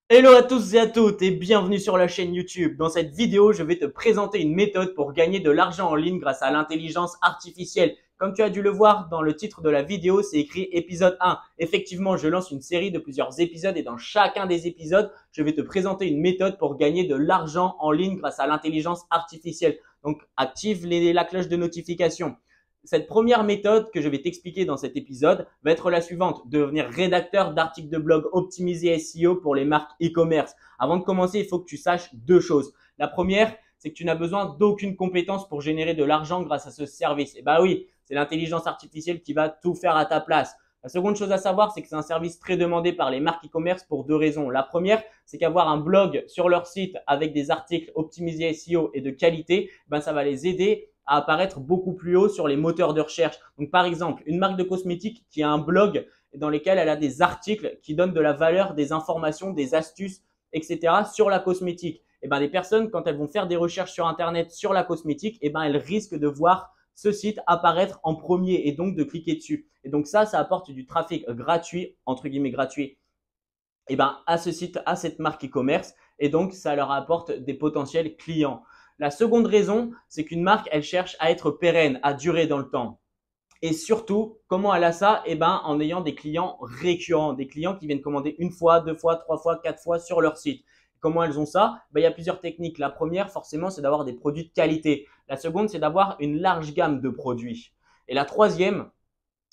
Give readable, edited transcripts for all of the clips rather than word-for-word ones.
Hello à tous et à toutes et bienvenue sur la chaîne YouTube. Dans cette vidéo, je vais te présenter une méthode pour gagner de l'argent en ligne grâce à l'intelligence artificielle. Comme tu as dû le voir dans le titre de la vidéo, c'est écrit épisode 1. Effectivement, je lance une série de plusieurs épisodes et dans chacun des épisodes, je vais te présenter une méthode pour gagner de l'argent en ligne grâce à l'intelligence artificielle. Donc, active la cloche de notification. Cette première méthode que je vais t'expliquer dans cet épisode va être la suivante: devenir rédacteur d'articles de blog optimisés SEO pour les marques e-commerce. Avant de commencer, il faut que tu saches deux choses. La première, c'est que tu n'as besoin d'aucune compétence pour générer de l'argent grâce à ce service. Et bah oui, c'est l'intelligence artificielle qui va tout faire à ta place. La seconde chose à savoir, c'est que c'est un service très demandé par les marques e-commerce pour deux raisons. La première, c'est qu'avoir un blog sur leur site avec des articles optimisés SEO et de qualité, ça va les aider à apparaître beaucoup plus haut sur les moteurs de recherche. Donc, par exemple, une marque de cosmétiques qui a un blog dans lequel elle a des articles qui donnent de la valeur, des informations, des astuces, etc. sur la cosmétique. Et des personnes, quand elles vont faire des recherches sur Internet sur la cosmétique, elles risquent de voir ce site apparaître en premier et donc de cliquer dessus. Et donc ça apporte du trafic gratuit, entre guillemets gratuit, à ce site, à cette marque e-commerce, et donc ça leur apporte des potentiels clients. La seconde raison, c'est qu'une marque, elle cherche à être pérenne, à durer dans le temps. Et surtout, comment elle a ça? En ayant des clients récurrents, des clients qui viennent commander une fois, deux fois, trois fois, quatre fois sur leur site. Comment elles ont ça? Il y a plusieurs techniques. La première, forcément, c'est d'avoir des produits de qualité. La seconde, c'est d'avoir une large gamme de produits. Et la troisième,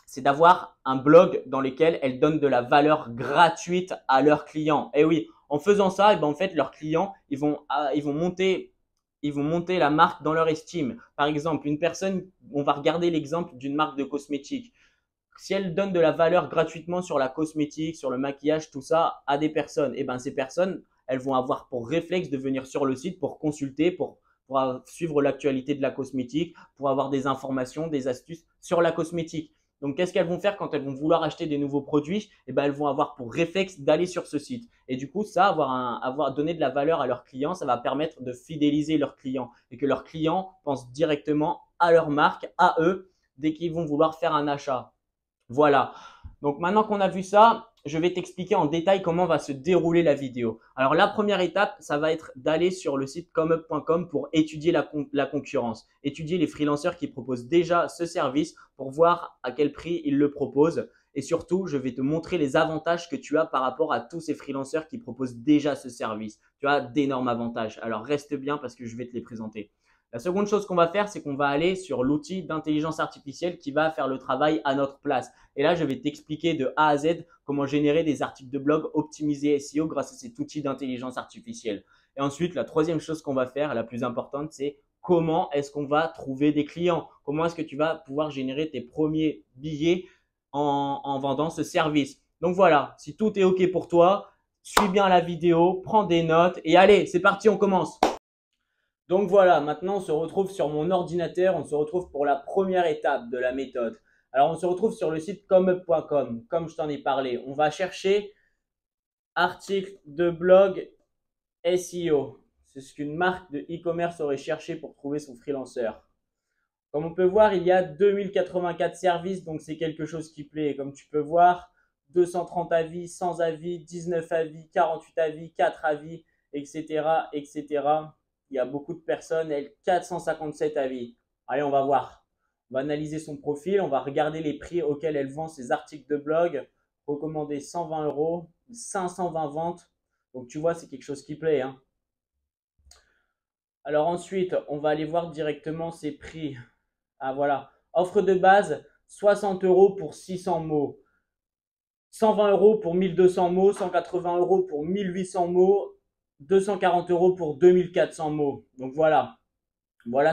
c'est d'avoir un blog dans lequel elles donnent de la valeur gratuite à leurs clients. Et oui, en faisant ça, en fait, leurs clients, ils vont monter la marque dans leur estime. Par exemple, une personne, on va regarder l'exemple d'une marque de cosmétiques. Si elle donne de la valeur gratuitement sur la cosmétique, sur le maquillage, tout ça à des personnes, ces personnes, elles vont avoir pour réflexe de venir sur le site pour consulter, pour suivre l'actualité de la cosmétique, pour avoir des informations, des astuces sur la cosmétique. Donc, qu'est-ce qu'elles vont faire quand elles vont vouloir acheter des nouveaux produits? Elles vont avoir pour réflexe d'aller sur ce site. Et du coup, ça, avoir donné de la valeur à leurs clients, ça va permettre de fidéliser leurs clients et que leurs clients pensent directement à leur marque, à eux, dès qu'ils vont vouloir faire un achat. Voilà. Donc maintenant qu'on a vu ça, je vais t'expliquer en détail comment va se dérouler la vidéo. Alors la première étape, ça va être d'aller sur le site comeup.com pour étudier la concurrence, étudier les freelanceurs qui proposent déjà ce service pour voir à quel prix ils le proposent. Et surtout, je vais te montrer les avantages que tu as par rapport à tous ces freelanceurs qui proposent déjà ce service. Tu as d'énormes avantages. Alors reste bien parce que je vais te les présenter. La seconde chose qu'on va faire, c'est qu'on va aller sur l'outil d'intelligence artificielle qui va faire le travail à notre place. Et là, je vais t'expliquer de A à Z comment générer des articles de blog optimisés SEO grâce à cet outil d'intelligence artificielle. Et ensuite, la troisième chose qu'on va faire, la plus importante, c'est comment est-ce qu'on va trouver des clients? Comment est-ce que tu vas pouvoir générer tes premiers billets en vendant ce service? Donc voilà, si tout est OK pour toi, suis bien la vidéo, prends des notes et allez, c'est parti, on commence. Donc voilà, maintenant on se retrouve sur mon ordinateur, on se retrouve pour la première étape de la méthode. Alors on se retrouve sur le site comeup.com, comme je t'en ai parlé. On va chercher article de blog SEO. C'est ce qu'une marque de e-commerce aurait cherché pour trouver son freelanceur. Comme on peut voir, il y a 2084 services, donc c'est quelque chose qui plaît. Comme tu peux voir, 230 avis, 100 avis, 19 avis, 48 avis, 4 avis, etc., etc. Il y a beaucoup de personnes, 457 avis. Allez, on va voir. On va analyser son profil, on va regarder les prix auxquels elle vend ses articles de blog. Recommandé 120 euros, 520 ventes. Donc tu vois, c'est quelque chose qui plaît, hein. Alors ensuite, on va aller voir directement ses prix. Ah voilà, offre de base, 60 euros pour 600 mots. 120 euros pour 1200 mots, 180 euros pour 1800 mots, 240 euros pour 2400 mots. Donc voilà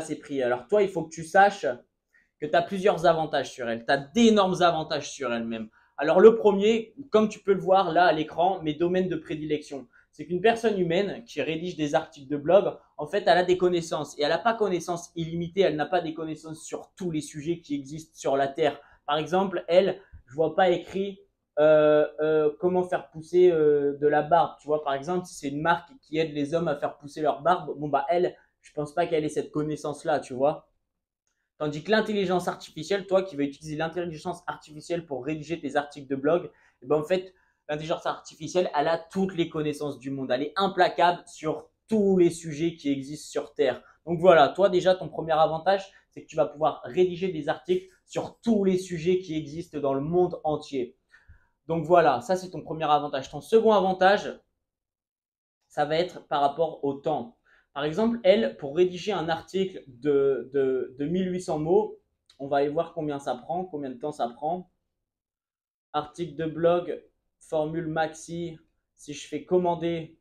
ces prix. Alors toi, il faut que tu saches que tu as plusieurs avantages sur elle. Tu as d'énormes avantages sur elle même. Alors le premier, comme tu peux le voir là à l'écran, mes domaines de prédilection. C'est qu'une personne humaine qui rédige des articles de blog, en fait, elle a des connaissances et elle n'a pas connaissances illimitées, elle n'a pas des connaissances sur tous les sujets qui existent sur la Terre. Par exemple, elle, je vois pas écrit comment faire pousser de la barbe. Tu vois, par exemple, si c'est une marque qui aide les hommes à faire pousser leur barbe, elle, je pense pas qu'elle ait cette connaissance-là, tu vois. Tandis que l'intelligence artificielle, toi qui vas utiliser l'intelligence artificielle pour rédiger tes articles de blog, en fait, L'intelligence artificielle, elle a toutes les connaissances du monde. Elle est implacable sur tous les sujets qui existent sur Terre. Donc voilà, toi déjà, ton premier avantage, c'est que tu vas pouvoir rédiger des articles sur tous les sujets qui existent dans le monde entier. Donc voilà, ça c'est ton premier avantage. Ton second avantage, ça va être par rapport au temps. Par exemple, elle, pour rédiger un article de 1800 mots, on va aller voir combien ça prend, combien de temps ça prend. Article de blog, formule maxi, si je fais commander,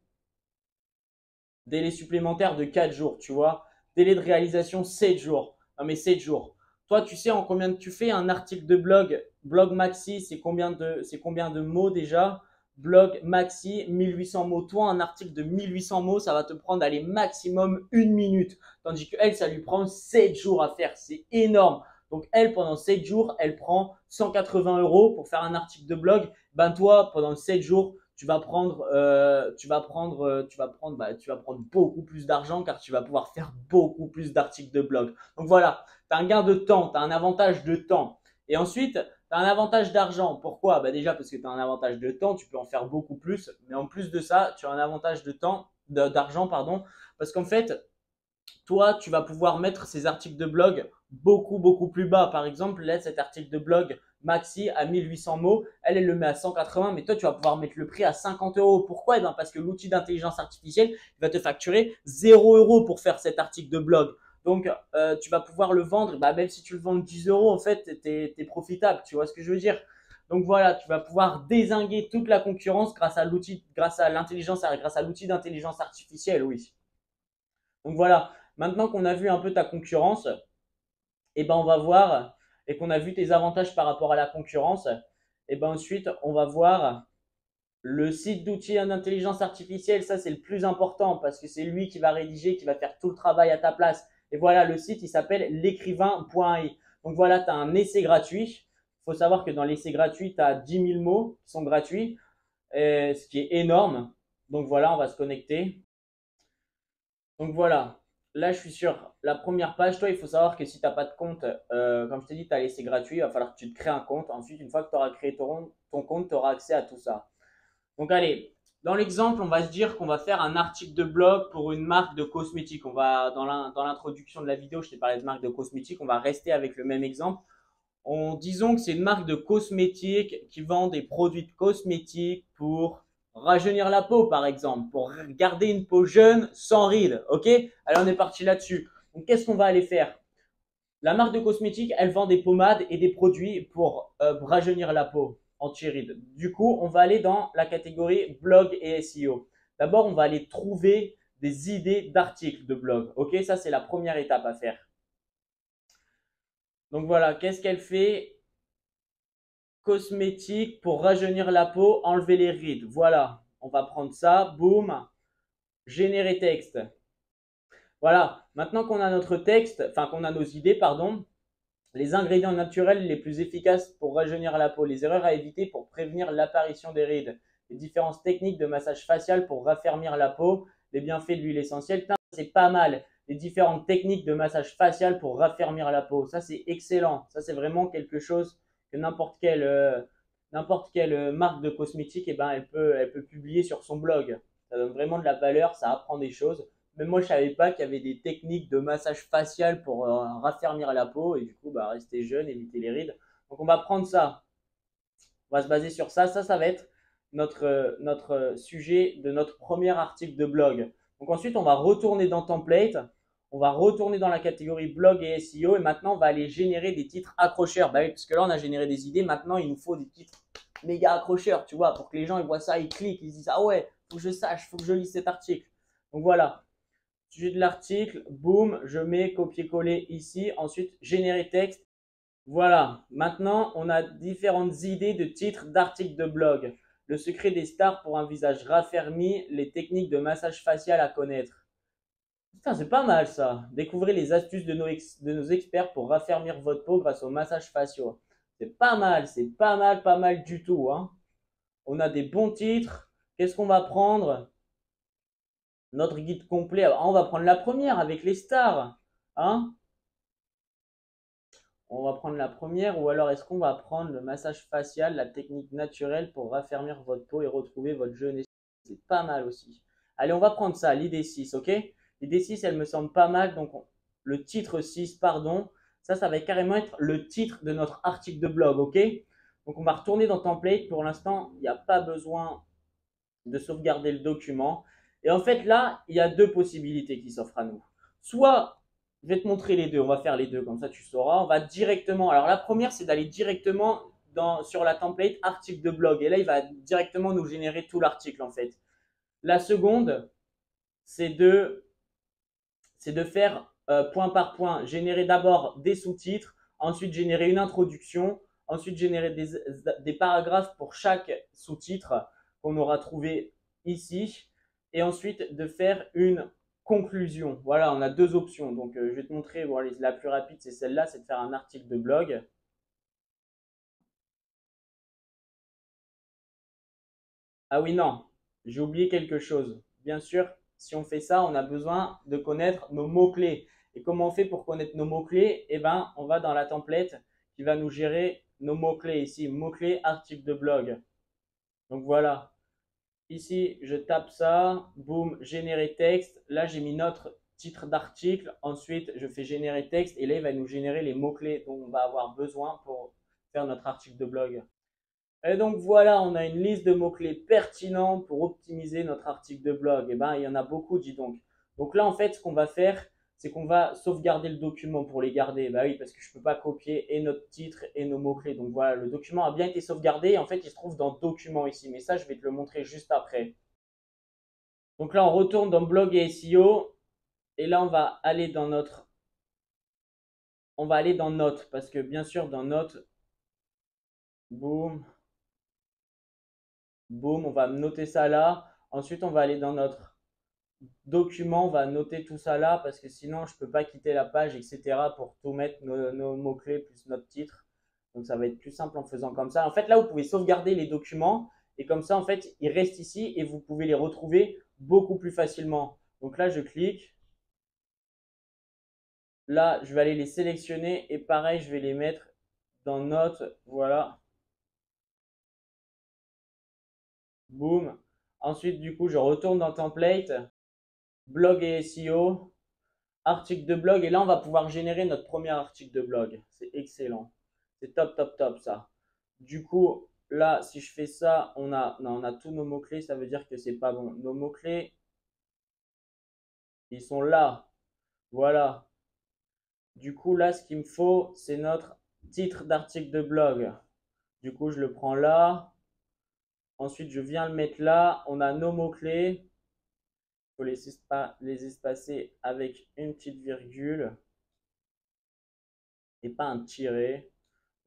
délai supplémentaire de 4 jours, tu vois. Délai de réalisation 7 jours. Non mais 7 jours. Toi, tu sais en combien tu fais un article de blog, blog maxi, c'est combien de mots déjà? Blog maxi, 1800 mots. Toi, un article de 1800 mots, ça va te prendre aller maximum 1 minute. Tandis que elle, ça lui prend 7 jours à faire. C'est énorme. Donc elle, pendant 7 jours, elle prend 180 € pour faire un article de blog. Ben toi, pendant 7 jours, tu vas prendre beaucoup plus d'argent car tu vas pouvoir faire beaucoup plus d'articles de blog. Donc voilà, tu as un gain de temps, tu as un avantage de temps. Et ensuite, tu as un avantage d'argent. Pourquoi? Bah déjà parce que tu as un avantage de temps, tu peux en faire beaucoup plus. Mais en plus de ça, tu as un avantage de temps, d'argent, pardon. Parce qu'en fait, toi, tu vas pouvoir mettre ces articles de blog beaucoup plus bas. Par exemple, là, cet article de blog maxi à 1800 mots, elle le met à 180, mais toi, tu vas pouvoir mettre le prix à 50 €. Pourquoi? Eh ben, parce que l'outil d'intelligence artificielle va te facturer 0 € pour faire cet article de blog. Donc, tu vas pouvoir le vendre, bah, même si tu le vends 10 €, en fait, tu es profitable. Tu vois ce que je veux dire? Donc voilà, tu vas pouvoir dézinguer toute la concurrence grâce à l'outil, grâce à l'intelligence, grâce à l'outil d'intelligence artificielle, oui. Donc voilà, maintenant qu'on a vu un peu ta concurrence, et ben on va voir et qu'on a vu tes avantages par rapport à la concurrence, et ben ensuite on va voir le site d'outils en intelligence artificielle. Ça c'est le plus important parce que c'est lui qui va rédiger, qui va faire tout le travail à ta place. Et voilà, le site il s'appelle l'écrivain.ai. Donc voilà, tu as un essai gratuit. Il faut savoir que dans l'essai gratuit, tu as 10 000 mots qui sont gratuits, ce qui est énorme. Donc voilà, on va se connecter. Donc voilà, là je suis sur la première page. Toi, il faut savoir que si tu n'as pas de compte, comme je t'ai dit, tu as laissé gratuit, il va falloir que tu te crées un compte. Ensuite, une fois que tu auras créé ton compte, tu auras accès à tout ça. Donc allez, dans l'exemple, on va se dire qu'on va faire un article de blog pour une marque de cosmétiques. On va, dans l'introduction de la vidéo, je t'ai parlé de marque de cosmétiques, on va rester avec le même exemple. Disons que c'est une marque de cosmétiques qui vend des produits de cosmétiques pour rajeunir la peau, par exemple, pour garder une peau jeune sans rides. Ok? Allez, on est parti là-dessus. Donc, qu'est-ce qu'on va aller faire? La marque de cosmétiques, elle vend des pommades et des produits pour rajeunir la peau anti-rides. Du coup, on va aller dans la catégorie blog et SEO. D'abord, on va aller trouver des idées d'articles de blog. Ok? Ça, c'est la première étape à faire. Donc voilà, qu'est-ce qu'elle fait? Cosmétique pour rajeunir la peau, enlever les rides. Voilà, on va prendre ça, boum, générer texte. Voilà, maintenant qu'on a notre texte, enfin qu'on a nos idées, pardon, les ingrédients naturels les plus efficaces pour rajeunir la peau, les erreurs à éviter pour prévenir l'apparition des rides, les différentes techniques de massage facial pour raffermir la peau, les bienfaits de l'huile essentielle. C'est pas mal. Les différentes techniques de massage facial pour raffermir la peau. Ça, c'est excellent. Ça, c'est vraiment quelque chose que n'importe quelle marque de cosmétique, eh ben, elle peut publier sur son blog. Ça donne vraiment de la valeur, ça apprend des choses. Même moi, je savais pas qu'il y avait des techniques de massage facial pour raffermir la peau et du coup, bah, rester jeune, éviter les rides. Donc, on va prendre ça. On va se baser sur ça. Ça va être notre sujet de notre premier article de blog. Donc ensuite, on va retourner dans Template. On va retourner dans la catégorie blog et SEO et maintenant, on va aller générer des titres accrocheurs. Bah oui, parce que là, on a généré des idées. Maintenant, il nous faut des titres méga accrocheurs, tu vois, pour que les gens ils voient ça, ils cliquent, ils se disent « Ah ouais, faut que je sache, faut que je lise cet article. » Donc voilà, sujet de l'article, boum, je mets copier-coller ici. Ensuite, générer texte. Voilà, maintenant, on a différentes idées de titres d'articles de blog. Le secret des stars pour un visage raffermi, les techniques de massage facial à connaître. Putain, c'est pas mal ça. Découvrez les astuces de nos experts pour raffermir votre peau grâce aux massages faciaux. C'est pas mal, pas mal du tout, hein. On a des bons titres. Qu'est-ce qu'on va prendre? Notre guide complet. Ah, on va prendre la première avec les stars, hein. On va prendre la première ou alors est-ce qu'on va prendre le massage facial, la technique naturelle pour raffermir votre peau et retrouver votre jeunesse? C'est pas mal aussi. Allez, on va prendre ça, l'idée 6, ok? L'idée 6, elle me semble pas mal. Donc, le titre 6, pardon, ça va carrément être le titre de notre article de blog, ok? Donc, on va retourner dans Template. Pour l'instant, il n'y a pas besoin de sauvegarder le document. Et en fait, là, il y a deux possibilités qui s'offrent à nous. Soit, je vais te montrer les deux, on va faire les deux, comme ça tu sauras. On va directement, alors la première, c'est d'aller directement sur la template article de blog. Et là, il va directement nous générer tout l'article, en fait. La seconde, c'est de faire point par point, générer d'abord des sous-titres, ensuite générer une introduction, ensuite générer des paragraphes pour chaque sous-titre qu'on aura trouvé ici, et ensuite de faire une conclusion. Voilà, on a deux options. Donc, je vais te montrer, bon, la plus rapide, c'est celle-là, c'est de faire un article de blog. Ah oui, non, j'ai oublié quelque chose. Bien sûr, si on fait ça, on a besoin de connaître nos mots-clés. Et comment on fait pour connaître nos mots-clés? Eh bien, on va dans la template qui va nous gérer nos mots-clés ici. Mots-clés, article de blog. Donc voilà. Ici, je tape ça. Boum, générer texte. Là, j'ai mis notre titre d'article. Ensuite, je fais générer texte. Et là, il va nous générer les mots-clés dont on va avoir besoin pour faire notre article de blog. Et donc voilà, on a une liste de mots-clés pertinents pour optimiser notre article de blog. Et ben, il y en a beaucoup, dis donc. Donc là, en fait, ce qu'on va faire, c'est qu'on va sauvegarder le document pour les garder. Bah oui, parce que je ne peux pas copier et notre titre et nos mots-clés. Donc voilà, le document a bien été sauvegardé. En fait, il se trouve dans Documents ici. Mais ça, je vais te le montrer juste après. Donc là, on retourne dans Blog et SEO. Et là, on va aller dans Notes. Parce que bien sûr, dans Notes, boum, boum, on va noter ça là. Ensuite, on va aller dans notre document, on va noter tout ça là parce que sinon je peux pas quitter la page, etc. pour tout mettre nos mots-clés plus notre titre. Donc ça va être plus simple en faisant comme ça. En fait, là, vous pouvez sauvegarder les documents et comme ça, en fait, ils restent ici et vous pouvez les retrouver beaucoup plus facilement. Donc là, je clique. Là, je vais aller les sélectionner et pareil, je vais les mettre dans Notes. Voilà. Boum. Ensuite, du coup, je retourne dans Template, Blog et SEO. Article de blog et là on va pouvoir générer notre premier article de blog. C'est excellent. C'est top, top, top ça. Du coup, là, si je fais ça, on a tous nos mots-clés, ça veut dire que c'est pas bon. Nos mots-clés, ils sont là. Voilà. Du coup, là, ce qu'il me faut, c'est notre titre d'article de blog. Du coup, je le prends là. Ensuite, je viens le mettre là. On a nos mots-clés. Il faut les espacer avec une petite virgule et pas un tiret.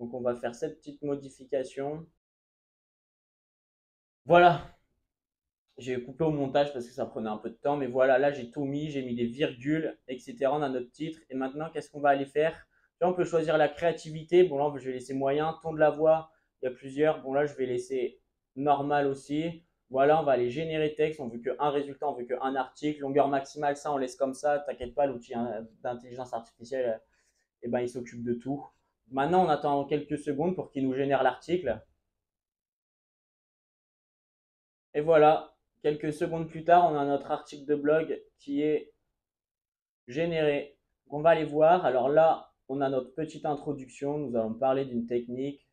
Donc, on va faire cette petite modification. Voilà, j'ai coupé au montage parce que ça prenait un peu de temps, mais voilà, là j'ai tout mis, j'ai mis des virgules, etc. On a notre titre. Et maintenant, qu'est-ce qu'on va aller faire? Là, on peut choisir la créativité. Bon, là, je vais laisser moyen. Ton de la voix, il y a plusieurs. Bon, là, je vais laisser normal aussi. Voilà, on va aller générer texte. On veut qu'un résultat, on veut qu'un article. Longueur maximale, ça, on laisse comme ça. T'inquiète pas, l'outil d'intelligence artificielle, eh ben, il s'occupe de tout. Maintenant, on attend quelques secondes pour qu'il nous génère l'article. Et voilà, quelques secondes plus tard, on a notre article de blog qui est généré. On va aller voir. Alors là, on a notre petite introduction. Nous allons parler d'une technique,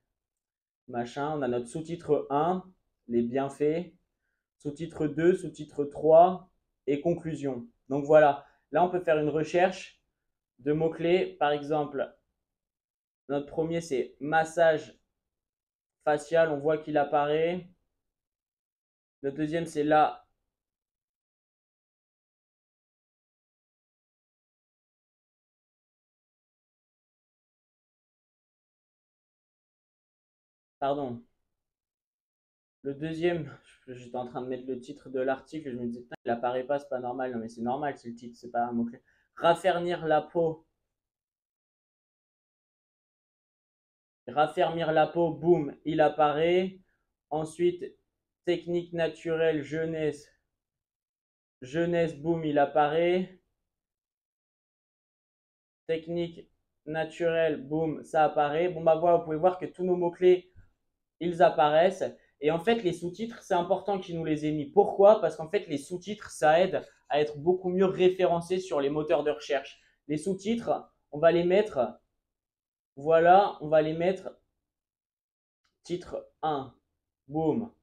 machin. On a notre sous-titre 1, les bienfaits. Sous-titre 2, sous-titre 3 et conclusion. Donc voilà, là, on peut faire une recherche de mots-clés. Par exemple, notre premier, c'est massage facial. On voit qu'il apparaît. Le deuxième, c'est là. Pardon. Le deuxième, j'étais en train de mettre le titre de l'article, je me disais, putain, il apparaît pas, c'est pas normal. Non, mais c'est normal, c'est le titre, c'est pas un mot-clé. Raffermir la peau. Raffermir la peau, boum, il apparaît. Ensuite, technique naturelle, jeunesse. Jeunesse, boum, il apparaît. Technique naturel, boum, ça apparaît. Bon, bah voilà, vous pouvez voir que tous nos mots-clés, ils apparaissent. Et en fait, les sous-titres, c'est important qu'ils nous les aient mis. Pourquoi? Parce qu'en fait, les sous-titres, ça aide à être beaucoup mieux référencé sur les moteurs de recherche. Les sous-titres, on va les mettre, voilà, on va les mettre titre 1, boum.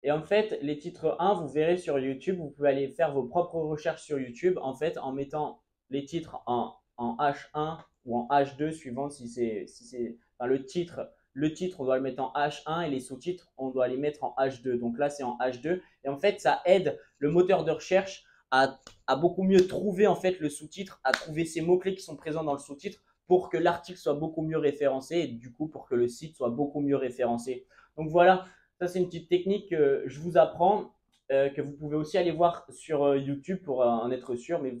Et en fait, les titres 1, vous verrez sur YouTube, vous pouvez aller faire vos propres recherches sur YouTube, en fait, en mettant les titres en H1 ou en H2, suivant si c'est enfin, le titre, on doit le mettre en H1 et les sous-titres, on doit les mettre en H2. Donc là, c'est en H2. Et en fait, ça aide le moteur de recherche à beaucoup mieux trouver en fait le sous-titre, à trouver ces mots-clés qui sont présents dans le sous-titre pour que l'article soit beaucoup mieux référencé et du coup pour que le site soit beaucoup mieux référencé. Donc voilà, ça, c'est une petite technique que je vous apprends, que vous pouvez aussi aller voir sur YouTube pour en être sûr, mais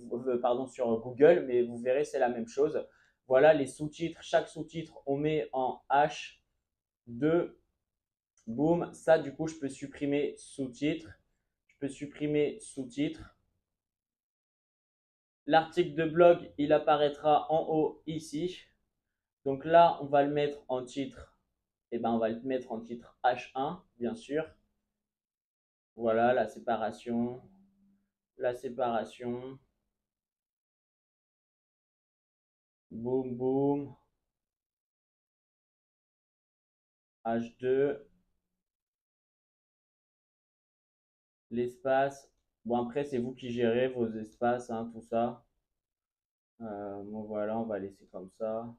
pardon, sur Google, mais vous verrez, c'est la même chose. Voilà, les sous-titres, chaque sous-titre, on met en H2, boum. Ça, du coup, je peux supprimer sous-titres. Je peux supprimer sous-titres. L'article de blog, il apparaîtra en haut ici. Donc là, on va le mettre en titre. Eh ben, on va le mettre en titre H1, bien sûr. Voilà, la séparation. La séparation. Boum, boum. H2. L'espace. Bon, après, c'est vous qui gérez vos espaces, hein, tout ça. Bon, voilà, on va laisser comme ça.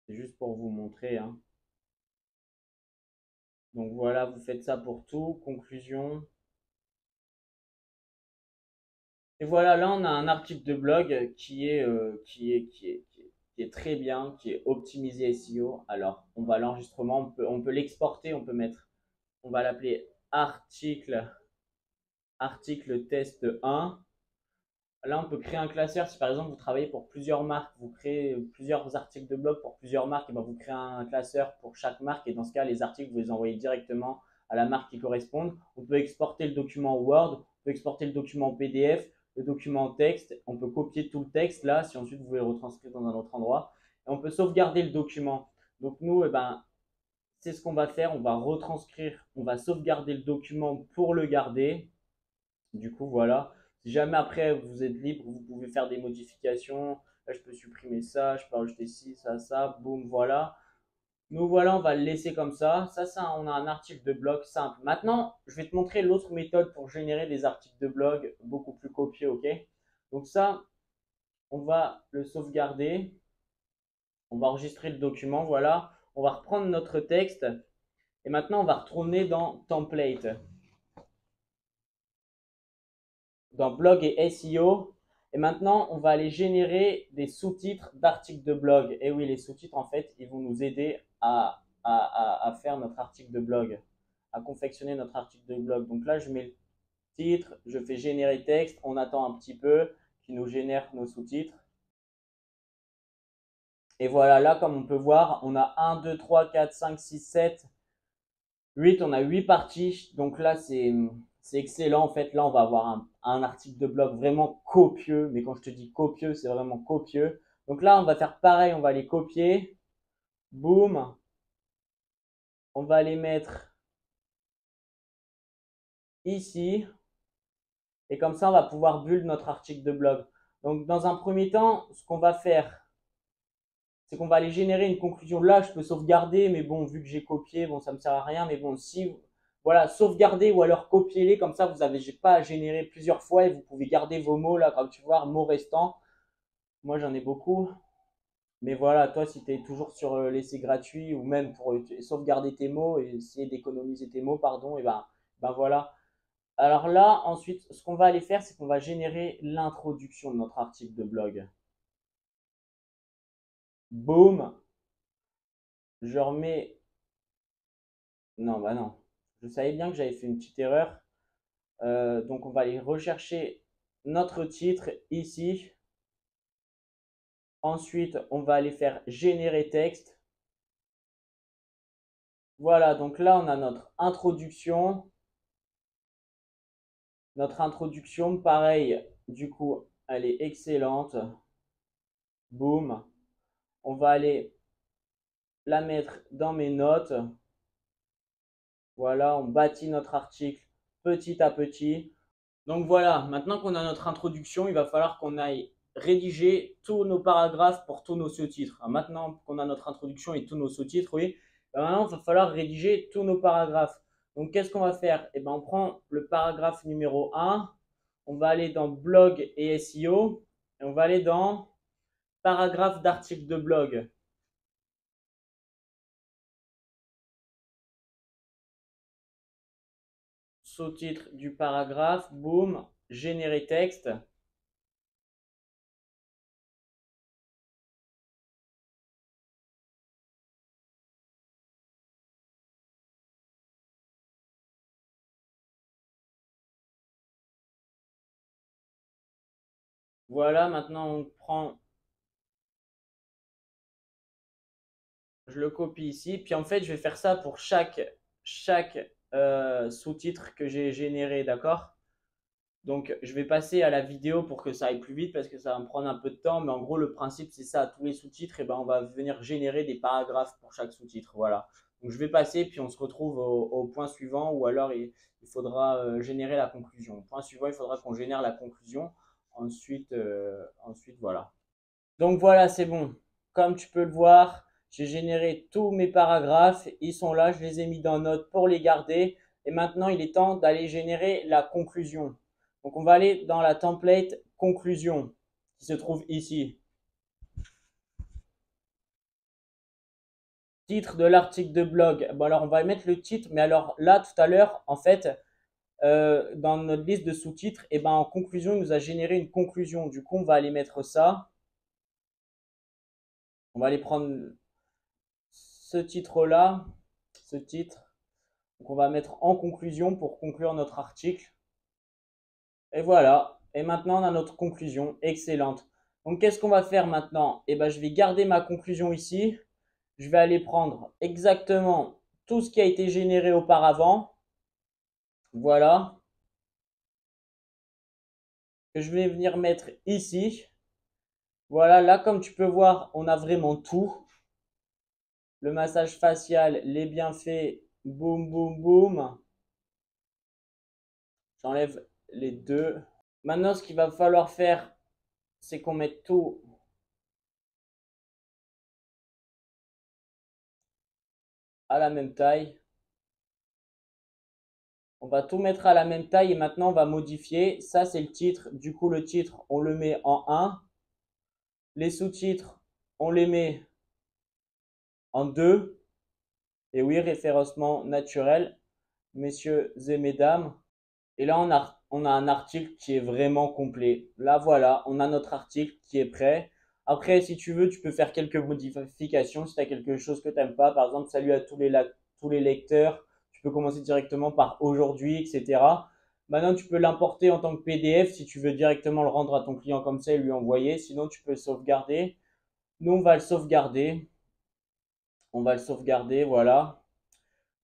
C'est juste pour vous montrer, hein. Donc voilà, vous faites ça pour tout. Conclusion. Et voilà, là, on a un article de blog qui est très bien, qui est optimisé SEO. Alors, on va l'enregistrement, on peut l'exporter, on va l'appeler article test 1. Là, on peut créer un classeur. Si par exemple vous travaillez pour plusieurs marques, vous créez plusieurs articles de blog pour plusieurs marques, et ben vous créez un classeur pour chaque marque. Et dans ce cas, les articles, vous les envoyez directement à la marque qui correspond. On peut exporter le document Word, on peut exporter le document PDF, le document texte. On peut copier tout le texte là, si ensuite vous voulez le retranscrire dans un autre endroit. Et on peut sauvegarder le document. Donc nous, eh ben, c'est ce qu'on va faire. On va retranscrire, on va sauvegarder le document pour le garder. Du coup, voilà. Si jamais après vous êtes libre, vous pouvez faire des modifications. Là, je peux supprimer ça, je peux rajouter ci, ça, boum, voilà. Nous voilà, on va le laisser comme ça. Ça, on a un article de blog simple. Maintenant, je vais te montrer l'autre méthode pour générer des articles de blog beaucoup plus copiés, ok? Donc ça, on va le sauvegarder. On va enregistrer le document, voilà. On va reprendre notre texte. Et maintenant, on va retourner dans Template. Dans blog et SEO. Et maintenant, on va aller générer des sous-titres d'articles de blog. Et oui, les sous-titres, en fait, ils vont nous aider à faire notre article de blog, à confectionner notre article de blog. Donc là, je mets le titre, je fais générer texte, on attend un petit peu qu'il nous génère nos sous-titres. Et voilà, là, comme on peut voir, on a 1, 2, 3, 4, 5, 6, 7, 8, on a 8 parties. Donc là, c'est excellent. En fait, là, on va avoir un article de blog vraiment copieux. Mais quand je te dis copieux, c'est vraiment copieux. Donc là, on va faire pareil. On va les copier. Boum. On va les mettre ici. Et comme ça, on va pouvoir build notre article de blog. Donc, dans un premier temps, ce qu'on va faire, c'est qu'on va aller générer une conclusion. Là, je peux sauvegarder, mais bon, vu que j'ai copié, bon, ça me sert à rien. Mais bon, si, voilà, sauvegarder ou alors copier-les, comme ça, vous n'avez pas à générer plusieurs fois et vous pouvez garder vos mots là, comme tu vois, mots restants. Moi, j'en ai beaucoup. Mais voilà, toi, si tu es toujours sur l'essai gratuit ou même pour sauvegarder tes mots et essayer d'économiser tes mots, pardon, et ben voilà. Alors là, ensuite, ce qu'on va aller faire, c'est qu'on va générer l'introduction de notre article de blog. Boum. Je remets. Non, bah non. Je savais bien que j'avais fait une petite erreur. Donc, on va aller rechercher notre titre ici. Ensuite, on va aller faire générer texte. Voilà, donc là, on a notre introduction. Notre introduction, pareil, du coup, elle est excellente. Boum. On va aller la mettre dans mes notes. Voilà, on bâtit notre article petit à petit. Donc voilà, maintenant qu'on a notre introduction, il va falloir qu'on aille rédiger tous nos paragraphes pour tous nos sous-titres. Maintenant qu'on a notre introduction et tous nos sous-titres, oui, maintenant il va falloir rédiger tous nos paragraphes. Donc qu'est-ce qu'on va faire? Eh ben, on prend le paragraphe numéro 1, on va aller dans blog et SEO et on va aller dans paragraphe d'article de blog. Sous-titre du paragraphe, boum, générer texte. Voilà, maintenant on prend, je le copie ici, puis en fait je vais faire ça pour chaque sous-titre que j'ai généré, d'accord? Donc je vais passer à la vidéo pour que ça aille plus vite parce que ça va me prendre un peu de temps, mais en gros le principe c'est ça, tous les sous-titres, et ben on va venir générer des paragraphes pour chaque sous-titre, voilà. Donc je vais passer, puis on se retrouve au point suivant, ou alors il faudra générer la conclusion. Au point suivant, il faudra qu'on génère la conclusion, ensuite voilà. Donc voilà, c'est bon. Comme tu peux le voir, j'ai généré tous mes paragraphes. Ils sont là, je les ai mis dans Notes pour les garder. Et maintenant, il est temps d'aller générer la conclusion. Donc on va aller dans la template conclusion qui se trouve ici. Titre de l'article de blog. Bon alors on va mettre le titre, mais alors là tout à l'heure, en fait, dans notre liste de sous-titres, et ben en conclusion, il nous a généré une conclusion. Du coup, on va aller mettre ça. On va aller prendre ce titre-là, ce titre. Donc on va mettre en conclusion pour conclure notre article. Et voilà. Et maintenant, on a notre conclusion. Excellente. Donc qu'est-ce qu'on va faire maintenant? Eh ben, je vais garder ma conclusion ici. Je vais aller prendre exactement tout ce qui a été généré auparavant. Voilà. Que je vais venir mettre ici. Voilà, là, comme tu peux voir, on a vraiment tout. Le massage facial, les bienfaits, boum, boum, boum. J'enlève les deux. Maintenant, ce qu'il va falloir faire, c'est qu'on mette tout à la même taille. On va tout mettre à la même taille et maintenant on va modifier. Ça, c'est le titre. Du coup, le titre, on le met en 1. Les sous-titres, on les met en 2. Et oui, référencement naturel, messieurs et mesdames. Et là, on a un article qui est vraiment complet. Là, voilà, on a notre article qui est prêt. Après, si tu veux, tu peux faire quelques modifications si tu as quelque chose que tu n'aimes pas. Par exemple, salut à tous les lecteurs. Tu peux commencer directement par aujourd'hui, etc. Maintenant, tu peux l'importer en tant que PDF si tu veux directement le rendre à ton client comme ça et lui envoyer. Sinon, tu peux le sauvegarder. Nous, on va le sauvegarder. On va le sauvegarder, voilà.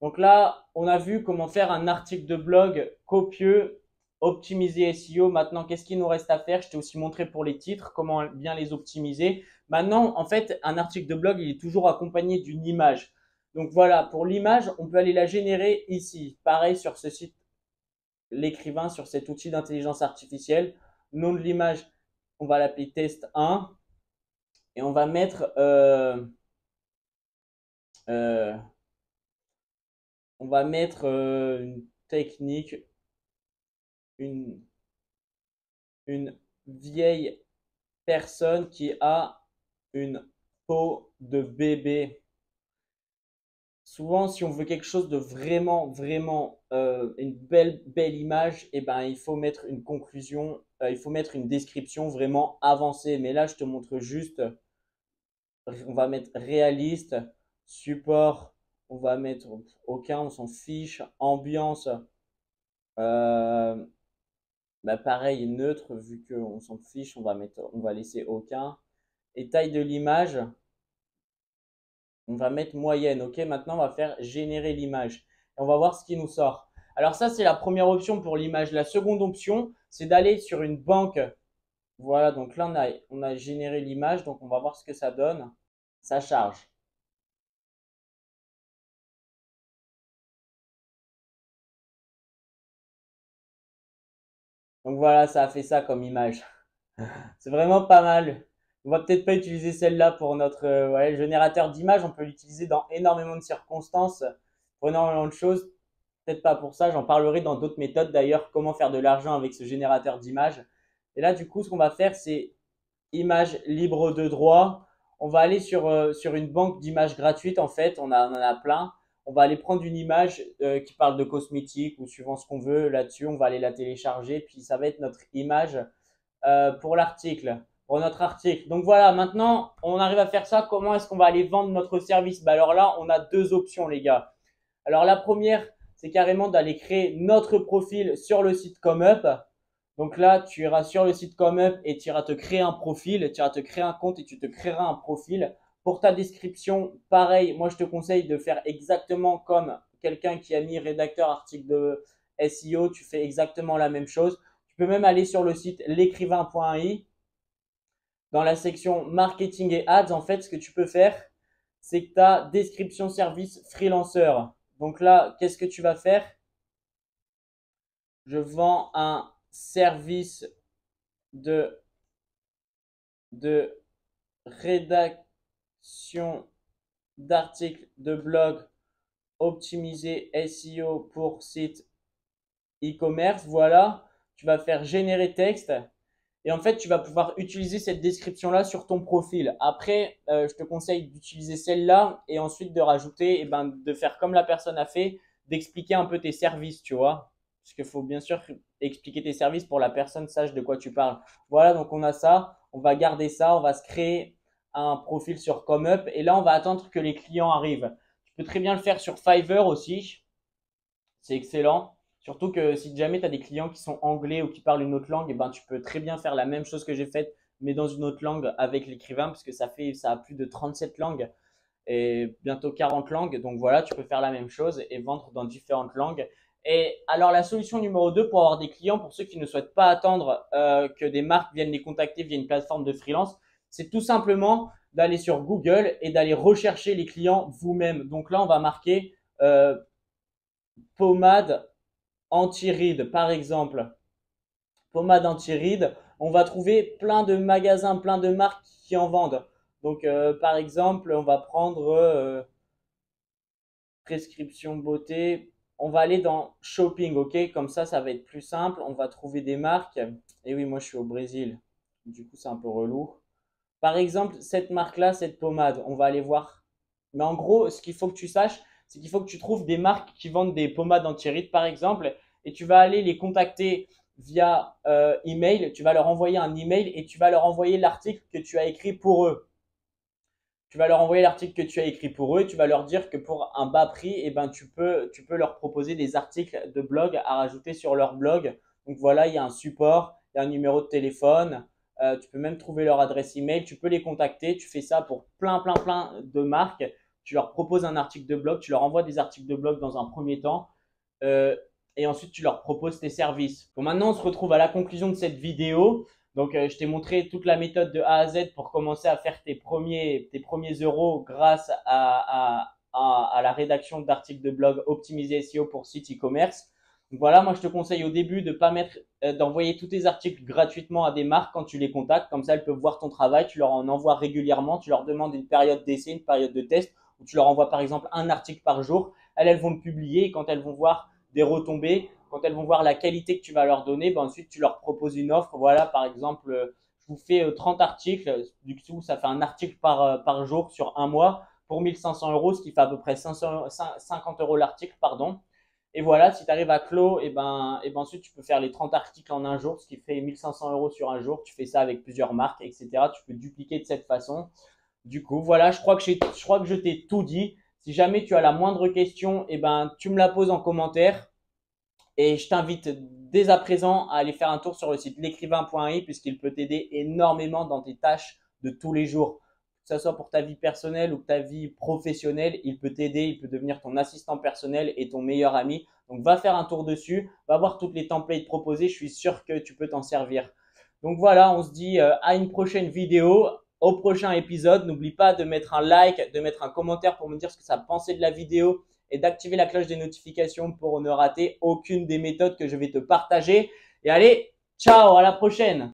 Donc là, on a vu comment faire un article de blog copieux, optimiser SEO. Maintenant, qu'est-ce qu'il nous reste à faire? Je t'ai aussi montré pour les titres, comment bien les optimiser. Maintenant, en fait, un article de blog, il est toujours accompagné d'une image. Donc voilà, pour l'image, on peut aller la générer ici. Pareil sur ce site, l'écrivain, sur cet outil d'intelligence artificielle. Nom de l'image, on va l'appeler test 1. Et on va mettre euh, une technique, une, une vieille personne qui a une peau de bébé. Souvent, si on veut quelque chose de vraiment, une belle image, eh ben, il faut mettre une conclusion, il faut mettre une description vraiment avancée. Mais là, je te montre juste, on va mettre réaliste, support, on va mettre aucun, on s'en fiche, ambiance, euh, bah pareil, neutre, vu qu'on s'en fiche, on va laisser aucun. Et taille de l'image, on va mettre moyenne. Ok, maintenant on va faire générer l'image. Et on va voir ce qui nous sort. Alors ça, c'est la première option pour l'image. La seconde option, c'est d'aller sur une banque Voilà, donc là, on a généré l'image, donc on va voir ce que ça donne. Ça charge. Donc voilà, ça a fait ça comme image. C'est vraiment pas mal. On va peut-être pas utiliser celle-là pour notre ouais, générateur d'image. On peut l'utiliser dans énormément de circonstances, pour énormément de choses. Peut-être pas pour ça. J'en parlerai dans d'autres méthodes d'ailleurs, comment faire de l'argent avec ce générateur d'image. Et là, du coup, ce qu'on va faire, c'est image libre de droit. On va aller sur une banque d'images gratuites, en fait. On en a plein. On va aller prendre une image qui parle de cosmétiques ou suivant ce qu'on veut là-dessus. On va aller la télécharger. Puis ça va être notre image pour l'article, pour notre article. Donc voilà, maintenant, on arrive à faire ça. Comment est-ce qu'on va aller vendre notre service? Bah alors là, on a deux options, les gars. Alors la première, c'est carrément d'aller créer notre profil sur le site ComeUp. Donc là, tu iras sur le site ComeUp et tu iras te créer un profil, tu iras te créer un compte et tu te créeras un profil. Pour ta description, pareil, moi je te conseille de faire exactement comme quelqu'un qui a mis rédacteur article de SEO, tu fais exactement la même chose. Tu peux même aller sur le site l'écrivain.ai. Dans la section marketing et ads, en fait, ce que tu peux faire, c'est que tu as description service freelancer. Donc là, qu'est-ce que tu vas faire? Je vends un service de, de rédaction d'articles de blog optimisé SEO pour site e-commerce. Voilà, tu vas faire générer texte. Et en fait, tu vas pouvoir utiliser cette description-là sur ton profil. Après, je te conseille d'utiliser celle-là et ensuite de rajouter, et ben, de faire comme la personne a fait, d'expliquer un peu tes services, tu vois. Parce qu'il faut bien sûr expliquer tes services pour la personne sache de quoi tu parles. Voilà, donc on a ça. On va garder ça. On va se créer un profil sur ComeUp. Et là, on va attendre que les clients arrivent. Tu peux très bien le faire sur Fiverr aussi. C'est excellent. Surtout que si jamais tu as des clients qui sont anglais ou qui parlent une autre langue, eh ben, tu peux très bien faire la même chose que j'ai faite, mais dans une autre langue avec l'écrivain, parce que ça a plus de 37 langues et bientôt 40 langues. Donc voilà, tu peux faire la même chose et vendre dans différentes langues. Et alors la solution numéro 2 pour avoir des clients, pour ceux qui ne souhaitent pas attendre que des marques viennent les contacter via une plateforme de freelance, c'est tout simplement d'aller sur Google et d'aller rechercher les clients vous-même. Donc là, on va marquer pommade anti-rides, par exemple. Pommade anti-rides, on va trouver plein de magasins, plein de marques qui en vendent. Donc, par exemple, on va prendre prescription beauté. On va aller dans shopping, ok? Comme ça va être plus simple. On va trouver des marques. Et oui, moi, je suis au Brésil. Du coup, c'est un peu relou. Par exemple, cette marque-là, cette pommade, on va aller voir. Mais en gros, ce qu'il faut que tu saches, c'est qu'il faut que tu trouves des marques qui vendent des pommades anti-rides, par exemple, et tu vas aller les contacter via email. Tu vas leur envoyer un email et tu vas leur envoyer l'article que tu as écrit pour eux. Tu vas leur envoyer l'article que tu as écrit pour eux. Tu vas leur dire que pour un bas prix, eh ben, tu peux leur proposer des articles de blog à rajouter sur leur blog. Donc voilà, il y a un support, il y a un numéro de téléphone. Tu peux même trouver leur adresse email. Tu peux les contacter. Tu fais ça pour plein de marques. Tu leur proposes un article de blog. Tu leur envoies des articles de blog dans un premier temps. Euh, et ensuite, tu leur proposes tes services. Bon, maintenant, on se retrouve à la conclusion de cette vidéo. Donc, je t'ai montré toute la méthode de A à Z pour commencer à faire tes premiers euros grâce à la rédaction d'articles de blog optimisés SEO pour site e-commerce. Donc voilà, moi je te conseille au début de pas mettre, d'envoyer tous tes articles gratuitement à des marques quand tu les contactes. Comme ça, elles peuvent voir ton travail. Tu leur en envoies régulièrement. Tu leur demandes une période d'essai, une période de test où tu leur envoies par exemple un article par jour. Elles vont le publier et quand elles vont voir des retombées, quand elles vont voir la qualité que tu vas leur donner, ben ensuite tu leur proposes une offre. Voilà, par exemple, je vous fais 30 articles. Du coup, ça fait un article par jour sur un mois pour 1500 euros, ce qui fait à peu près 50 euros l'article, pardon. Et voilà, si tu arrives à clos, et ben ensuite tu peux faire les 30 articles en un jour, ce qui fait 1500 euros sur un jour. Tu fais ça avec plusieurs marques, etc. Tu peux dupliquer de cette façon. Du coup, voilà, je crois que je t'ai tout dit. Si jamais tu as la moindre question, et ben tu me la poses en commentaire. Et je t'invite dès à présent à aller faire un tour sur le site l'écrivain.ai puisqu'il peut t'aider énormément dans tes tâches de tous les jours. Que ce soit pour ta vie personnelle ou ta vie professionnelle, il peut t'aider, il peut devenir ton assistant personnel et ton meilleur ami. Donc va faire un tour dessus, va voir toutes les templates proposées, je suis sûr que tu peux t'en servir. Donc voilà, on se dit à une prochaine vidéo, au prochain épisode. N'oublie pas de mettre un like, de mettre un commentaire pour me dire ce que ça pensait de la vidéo et d'activer la cloche des notifications pour ne rater aucune des méthodes que je vais te partager. Et allez, ciao, à la prochaine!